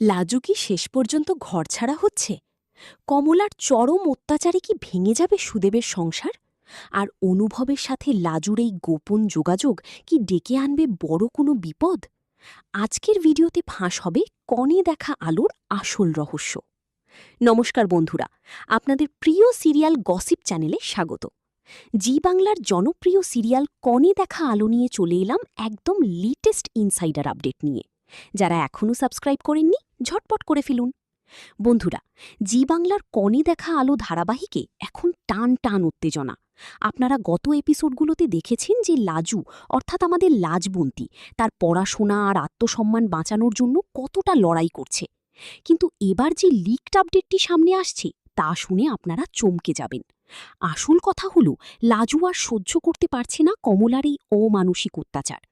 লাজু কি শেষ পর্যন্ত ঘরছাড়া হচ্ছে? কমলার চরম অত্যাচারে কি ভেঙে যাবে সুদেবের সংসার? আর অনুভবের সাথে লাজুর এই গোপন যোগাযোগ কি ডেকে আনবে বড় কোনো বিপদ? আজকের ভিডিওতে ফাঁস হবে কনে দেখা আলোর আসল রহস্য। নমস্কার বন্ধুরা, আপনাদের প্রিয় সিরিয়াল গসিপ চ্যানেলে স্বাগত। জি বাংলার জনপ্রিয় সিরিয়াল কনে দেখা আলো নিয়ে চলে এলাম একদম লেটেস্ট ইনসাইডার আপডেট নিয়ে। যারা এখনও সাবস্ক্রাইব করেননি, ঝটপট করে ফেলুন। বন্ধুরা, জি বাংলার কনে দেখা আলো ধারাবাহিকে এখন টান টান উত্তেজনা। আপনারা গত এপিসোডগুলোতে দেখেছেন যে লাজু, অর্থাৎ আমাদের লাজবন্তী, তার পড়াশোনা আর আত্মসম্মান বাঁচানোর জন্য কতটা লড়াই করছে। কিন্তু এবার যে লিকড আপডেটটি সামনে আসছে তা শুনে আপনারা চমকে যাবেন। আসল কথা হলো, লাজু আর সহ্য করতে পারছে না কমলার এই অমানসিক অত্যাচার।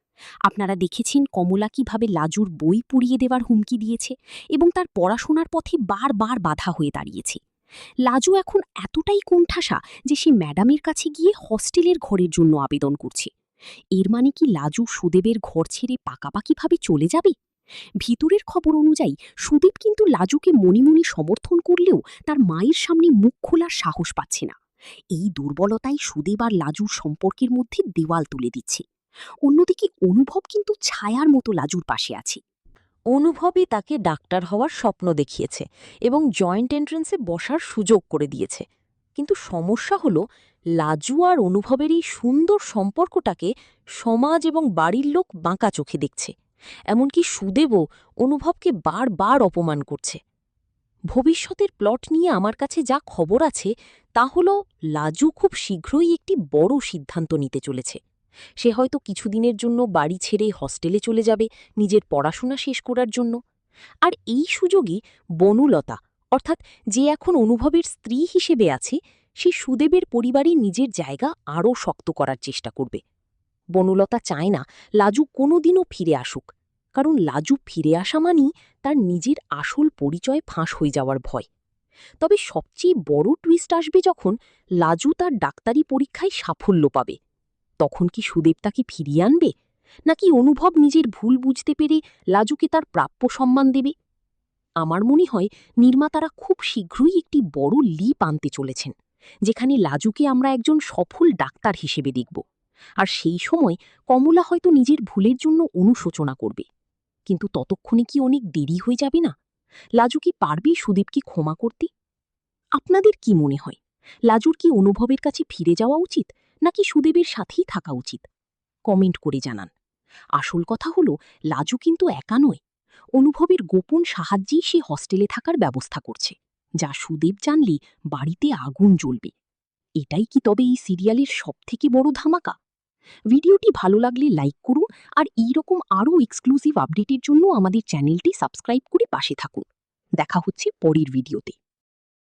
আপনারা দেখেছেন কমলা কিভাবে লাজুর বই পুড়িয়ে দেওয়ার হুমকি দিয়েছে এবং তার পড়াশোনার পথে বারবার বাধা হয়ে দাঁড়িয়েছে। লাজু এখন এতটাই কোণঠাসা যে সে ম্যাডামের কাছে গিয়ে হস্টেলের ঘরের জন্য আবেদন করছে। এর মানে কি লাজু সুদেবের ঘর ছেড়ে পাকাপাকিভাবে চলে যাবে? ভিতরের খবর অনুযায়ী সুদীপ কিন্তু লাজুকে মনে মনে সমর্থন করলেও তার মায়ের সামনে মুখ খোলার সাহস পাচ্ছে না। এই দুর্বলতাই সুদেব আর লাজুর সম্পর্কের মধ্যে দেওয়াল তুলে দিচ্ছে। অন্যদিকে অনুভব কিন্তু ছায়ার মতো লাজুর পাশে আছে। অনুভবই তাকে ডাক্তার হওয়ার স্বপ্ন দেখিয়েছে এবং জয়েন্ট এন্ট্রেন্সে বসার সুযোগ করে দিয়েছে। কিন্তু সমস্যা হলো, লাজু আর অনুভবের এই সুন্দর সম্পর্কটাকে সমাজ এবং বাড়ির লোক বাঁকা চোখে দেখছে। এমনকি সুদেবও অনুভবকে বারবার অপমান করছে। ভবিষ্যতের প্লট নিয়ে আমার কাছে যা খবর আছে তা হলো, লাজু খুব শীঘ্রই একটি বড় সিদ্ধান্ত নিতে চলেছে। সে হয়তো কিছুদিনের জন্য বাড়ি ছেড়ে হস্টেলে চলে যাবে নিজের পড়াশোনা শেষ করার জন্য। আর এই সুযোগই বনলতা, অর্থাৎ যে এখন অনুভবের স্ত্রী হিসেবে আছে, সে সুদেবের পরিবারে নিজের জায়গা আরও শক্ত করার চেষ্টা করবে। বনলতা চায় না লাজু কোনোদিনও ফিরে আসুক, কারণ লাজু ফিরে আসা মানেই তার নিজের আসল পরিচয় ফাঁস হয়ে যাওয়ার ভয়। তবে সবচেয়ে বড় টুইস্ট আসবে যখন লাজু তার ডাক্তারি পরীক্ষায় সাফল্য পাবে। তখন কি সুদেব তাকে ফিরিয়ে আনবে, নাকি অনুভব নিজের ভুল বুঝতে পেরে লাজুকে তার প্রাপ্য সম্মান দেবে? আমার মনে হয় নির্মাতারা খুব শীঘ্রই একটি বড় লিপ আনতে চলেছেন, যেখানে লাজুকে আমরা একজন সফল ডাক্তার হিসেবে দেখব। আর সেই সময় কমলা হয়তো নিজের ভুলের জন্য অনুশোচনা করবে। কিন্তু ততক্ষণে কি অনেক দেরি হয়ে যাবে না? লাজু কি পারবে সুদীপকে ক্ষমা করতে? আপনাদের কি মনে হয়, লাজুর কি অনুভবের কাছে ফিরে যাওয়া উচিত, নাকি সুদেবের সাথেই থাকা উচিত? কমেন্ট করে জানান। আসল কথা হলো, লাজু কিন্তু একা নয়। অনুভবের গোপন সাহায্যেই সে হস্টেলে থাকার ব্যবস্থা করছে, যা সুদেব জানলে বাড়িতে আগুন জ্বলবে। এটাই কি তবে এই সিরিয়ালের সবথেকে বড় ধামাকা? ভিডিওটি ভালো লাগলে লাইক করুন, আর এইরকম আরও এক্সক্লুসিভ আপডেটের জন্য আমাদের চ্যানেলটি সাবস্ক্রাইব করে পাশে থাকুন। দেখা হচ্ছে পরের ভিডিওতে।